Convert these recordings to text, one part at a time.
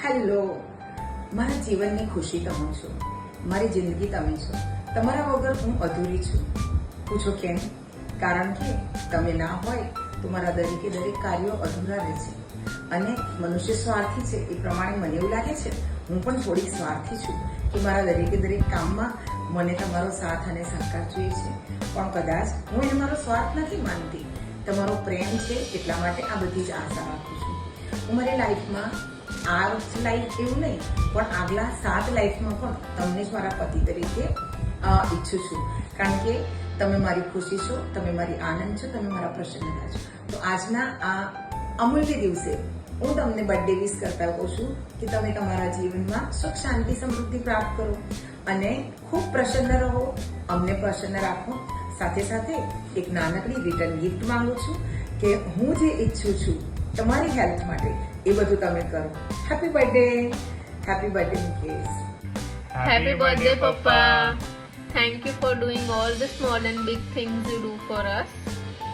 Hello, મારા જીવનની ખુશી તમે છો, મારી જિંદગી તમે છો. તમારા વગર હું અધૂરી છું. પૂછો કેમ? કારણ કે તમે ના હોય તો મારા દરેકે દરેક કાર્યો અધૂરા રહે છે. અને મનુષ્ય સ્વાર્થી છે એ પ્રમાણે મને એવું લાગે છે હું પણ થોડીક સ્વાર્થી છું કે મારા દરેકે દરેક કામમાં મને તમારો સાથ અને સહકાર જોઈએ છે. પણ કદાચ હું એને મારો સ્વાર્થ નથી માનતી, તમારો પ્રેમ છે એટલા માટે આ બધી જ આશા રાખું છું. હું મારી લાઈફમાં આ લાઈફ એવું નહીં પણ આગલા 7 લાઈફમાં પણ તમને જ મારા પતિ તરીકે ઈચ્છું છું. કારણ કે તમે મારી ખુશી છો, તમે મારી આનંદ છો, તમે મારા પ્રસન્નતા છો. તો આજના આ અમૂલ્ય દિવસે હું તમને બર્થડે વિશ કરતા કહું છું કે તમે તમારા જીવનમાં સુખ શાંતિ સમૃદ્ધિ પ્રાપ્ત કરો અને ખૂબ પ્રસન્ન રહો, અમને પ્રસન્ન રાખો. સાથે સાથે એક નાનકડી રિટર્ન ગિફ્ટ માંગુ છું કે હું જે ઈચ્છું છું તમારી હેલ્થ માટે એ બધું તમે કરો. Happy birthday Mukesh. Happy birthday, Papa. Thank you for doing all the small and big things you do for us.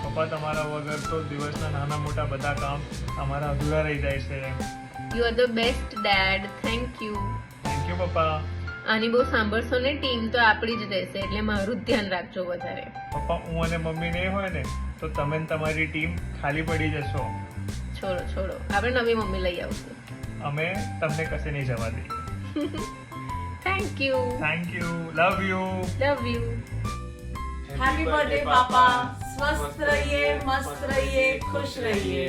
પપ્પા તમારા વગર તો દિવસના નાના મોટા બધા કામ અમારા અધૂરા રહી જાય છે. You are the best dad. Thank you. Thank you પપ્પા. આની બહુ સાંભળશો ને, ટીમ તો આપણી જ રહેશે એટલે મારું જ ધ્યાન રાખજો વધારે. પપ્પા હું અને મમ્મી નહીં હોય ને તો તમે ને તમારી ટીમ ખાલી પડી જશો. છોડો આપણે નવી મમ્મી લઈ આવશું. અમે તમને કશે નહીં જવા દઈએ. Thank you. Love you. Happy birthday पापा, स्वस्थ रहिए, मस्त रहिए, खुश रहिए.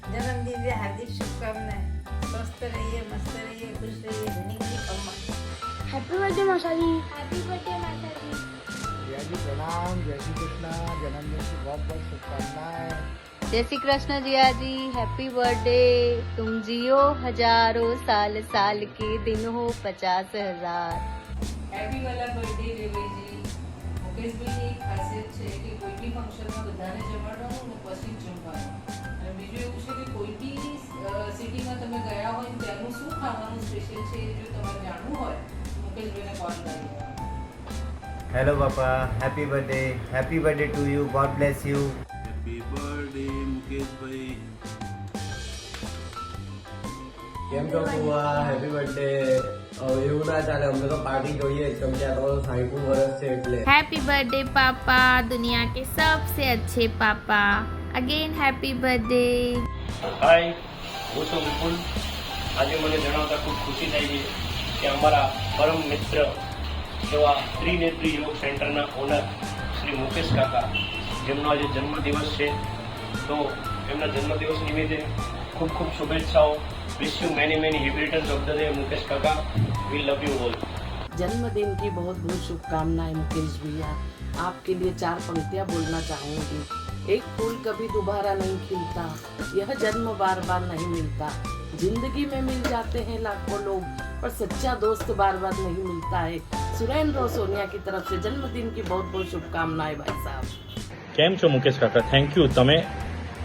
जन्मदिन की हार्दिक शुभकामनाएं. स्वस्थ रहिए, मस्त रहिए, खुश रहिए, धनी धनी कमा. हैप्पी बर्थडे माताजी. हैप्पी बर्थडे माताजी. जय जी प्रणाम. जय श्री कृष्ण. जन्मदिन की बहुत बहुत शुभकामनाएं. जय श्री कृष्ण जिया जी. Happy birthday. तुम जियो हजारों साल, साल के दिन हो 50,000. हैप्पी वाला बर्थडे रेवेजी. મુકેશભાઈની એક ખાસિયત છે કે કોઈ બી ફંક્શનમાં બધાને જમાડવાનું અને પછી જ જમવાનું. અને બીજું એવું છે કે કોઈ બી સિટીમાં તમે ગયા હોય ત્યાંનું શું ખાવાનું સ્પેશિયલ છે જો તમારે જાણવું હોય તો મુકેશભાઈને કોલ કરી લેવાનો. हेलो पापा, happy birthday to you. God bless you. Happy birthday મુકેશભાઈ. કેમ છો કુવા? Happy birthday. એવું ના ચાલે, અમને તો પાર્ટી જોઈએ જ કેમ કે આ તમારો 60 વર્ષ છે એટલે. हैप्पी बर्थडे पापा, दुनिया के सबसे अच्छे पापा. Again happy birthday. હાય, હું છું વિપુલ. આજે મને જણાવતા ખૂબ ખુશી થઈ છે કે અમારા પરમ મિત્ર એવા ત્રિનેત્રી યોગ સેન્ટરના ઓનર શ્રી મુકેશ કાકા, જેમનો આજે જન્મદિવસ છે, તો એમના જન્મદિવસ નિમિત્તે ખૂબ ખૂબ શુભેચ્છાઓ. Wish you many happy returns of the day Mukesh काका. We love you all. जन्मदिन की बहुत बहुत शुभकामनाएं मुकेश भैया. आपके लिए 4 पंक्तियां बोलना चाहूंगी. एक फूल कभी दोबारा नहीं खिलता, यह जन्म बार बार नहीं मिलता. जिंदगी में मिल जाते हैं लाखों लोग, पर सच्चा दोस्त बार बार नहीं मिलता है. सुरेंद्र सोनिया की तरफ से जन्मदिन की बहुत बहुत शुभकामनाएं भाई साहब. કેમ છો મુકેશ કાકા? Thank you. તમે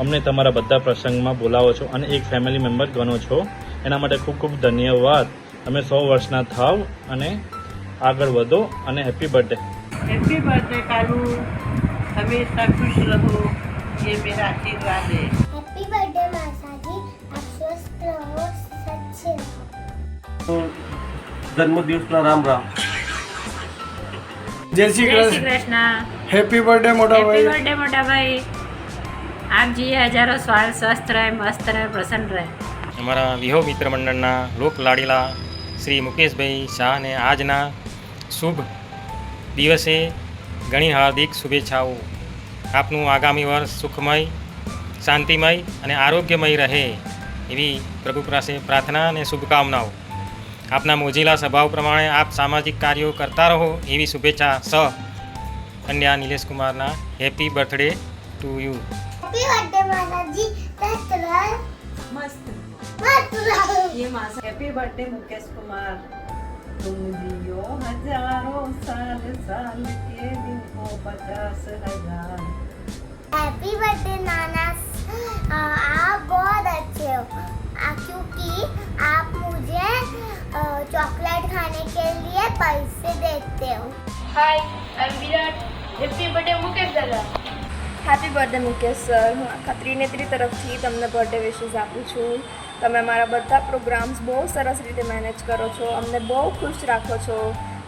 અમને તમારા બધા પ્રસંગમાં બોલાવો છો અને એક ફેમિલી મેમ્બર બનો છો, એના માટે ખૂબ ખૂબ ધન્યવાદ. તમે 100 વર્ષના થાવ અને આગળ વધો અને happy birthday. Happy birthday Kalu. हमेशा खुश रहो, ये मेरा आशीर्वाद है. हैप्पी बर्थडे माताजी. आप स्वस्थ रहो, सच्चे रहो. જન્મદિવસના રામ રામ. જય શ્રી કૃષ્ણ. હેપી બર્થડે મોટા ભાઈ. बर्थडे मोटा भाई. आप जी हजारों साल स्वस्थ रहे, मस्त रहे, प्रसन्न रहे. અમારા વિહો મિત્ર મંડળના લોક લાડીલા શ્રી મુકેશભાઈ શાહને આજના શુભ દિવસે ઘણી હાર્દિક શુભેચ્છાઓ. આપનું આગામી વર્ષ સુખમય, શાંતિમય અને આરોગ્યમય રહે એવી પ્રભુ પાસે પ્રાર્થના અને શુભકામનાઓ. આપના મોજીલા સ્વભાવ પ્રમાણે આપ સામાજિક કાર્યો કરતા રહો એવી શુભેચ્છા કન્યા નિલેશ કુમારના happy birthday to you. Happy birthday माताजी. मस्त रहो. मस्त. मस्त रहो. ये मासा. Happy birthday Mukesh Kumar. तुम जियो हजारों साल, साल के दिन हो 50,000. हैप्पी बर्थडे नाना. आप बहुत अच्छे हो क्योंकि आप मुझे चॉकलेट खाने के लिए पैसे देते हो. Hi, I am Virat. Happy birthday Mukesh दादा. Happy birthday Mukesh sir. હું આખા ત્રિનેત્રી તરફથી તમને બર્થડે વિશેસ આપું છું. તમે મારા બધા પ્રોગ્રામ્સ બહુ સરસ રીતે મેનેજ કરો છો, અમને બહુ ખુશ રાખો છો.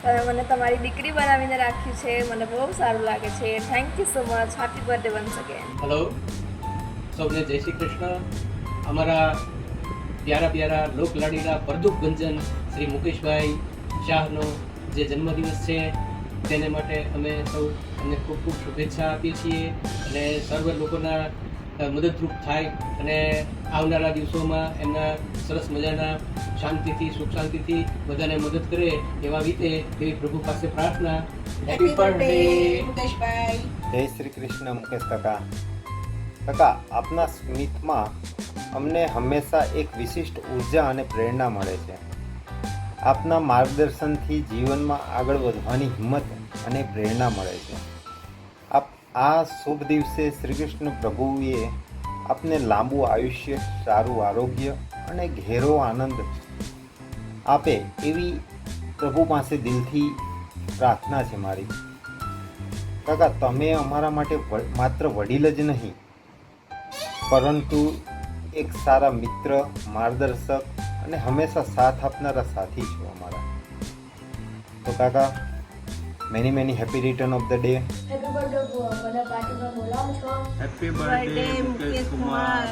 તમે મને તમારી દીકરી બનાવીને રાખ્યું છે, મને બહુ સારું લાગે છે. Thank you so much. Happy birthday once again. Hello સૌને જય શ્રી કૃષ્ણ. અમારા પ્યારા લોકલાડીલા પરદુપ ગંજન શ્રી મુકેશભાઈ શાહનો જે જન્મદિવસ છે તેને માટે અમે સૌ એમને ખૂબ ખૂબ શુભેચ્છા આપીએ છીએ અને સર્વ લોકોના મદદરૂપ થાય અને આવનારા દિવસોમાં એમના સરસ મજાના શાંતિથી સુખ શાંતિથી બધાને મદદ કરે એવા રીતે એવી પ્રભુ પાસે પ્રાર્થના. હેપી બર્થડે મુકેશભાઈ. જય શ્રી કૃષ્ણ મુકેશ કાકા. કાકા, આપના સ્મિતમાં અમને હંમેશા એક વિશિષ્ટ ઉર્જા અને પ્રેરણા મળે છે. આપના માર્ગદર્શનથી જીવનમાં આગળ વધવાની હિંમત અને પ્રેરણા મળે છે. આપ આ શુભ દિવસે શ્રી કૃષ્ણ પ્રભુએ આપને લાંબુ આયુષ્ય, સારું આરોગ્ય અને ઘેરો આનંદ આપે એવી પ્રભુ પાસે દિલથી પ્રાર્થના છે મારી. કાકા, તમે અમારા માટે માત્ર વડીલ જ નહીં પરંતુ એક સારા મિત્ર, માર્ગદર્શક અને હંમેશા સાથ આપનારા સાથી છો અમારા. તો કાકા, many happy return of the day. Happy birthday Mukesh Kumar.